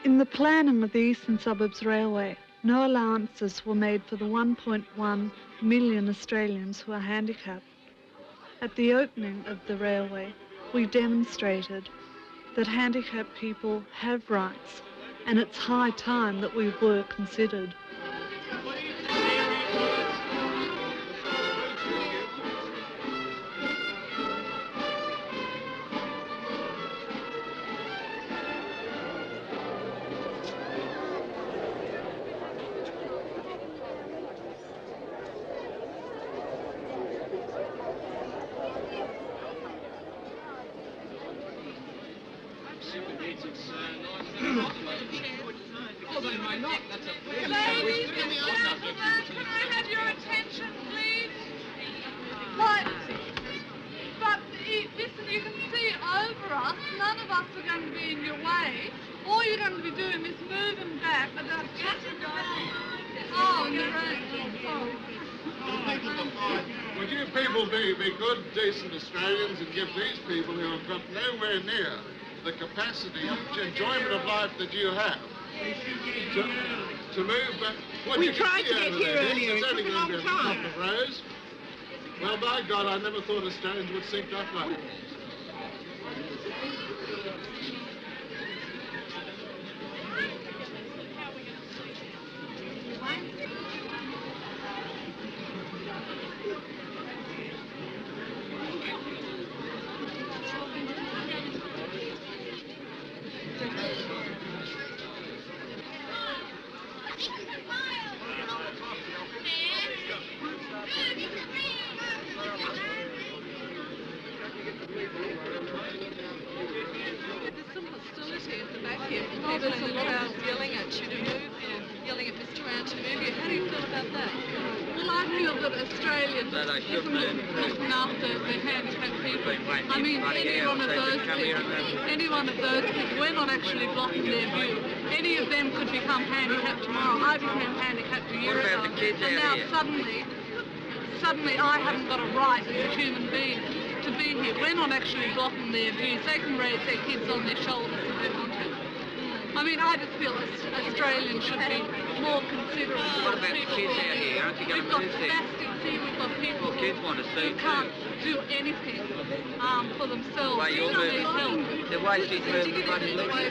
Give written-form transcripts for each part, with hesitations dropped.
In the planning of the Eastern Suburbs Railway, no allowances were made for the 1.1 million Australians who are handicapped. At the opening of the railway, we demonstrated that handicapped people have rights, and it's high time that we were considered. Ladies and gentlemen, can I have your attention, please? Right. But listen, you can see over us, none of us are going to be in your way. All you're going to be doing is moving back about just... Oh, you're right. Would you people be good, decent Australians and give these people who have got nowhere near the capacity and enjoyment of life that you have to move back? We tried to get here earlier. It's only It took a going to long be a couple time. of rows. Well, by God, I never thought Australians would sink that low. There's some hostility at the back here. People in the crowd yelling at you to move here, yelling at Mr. Wran to move here. How do you feel about that? Well, I feel that Australia isn't looking after the handicapped people. I mean, any one of those people, we're not actually blocking their view. Any of them could become handicapped tomorrow. I became handicapped a year ago. And now suddenly I haven't got a right as a human being to be here. We're not actually blocking their views. They can raise their kids on their shoulders if they want to. I mean, I just feel Australians should be more considerate. What about the kids out here? Aren't you going to move there? We've got spastics here, we've got people Kids want to see who can't do anything for themselves. The way you're They need moving, help. the way she's moving, The way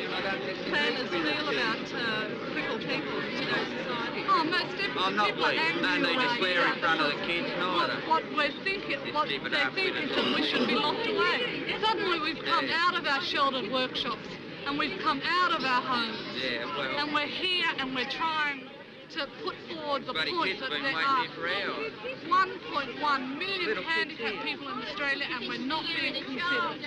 planners feel about crippled people in today's society. Oh, most definitely. I'm not People are pleased. No angry need to about swear in that. front of the kids neither. What they think is that we should be locked away. Suddenly we've come out of our sheltered workshops and we've come out of our homes. Yeah, well. And we're here and we're trying to put forward the Bloody point kids that been there waiting are here for hours. 1.1 million Little kids handicapped here. people in Australia and we're not being considered.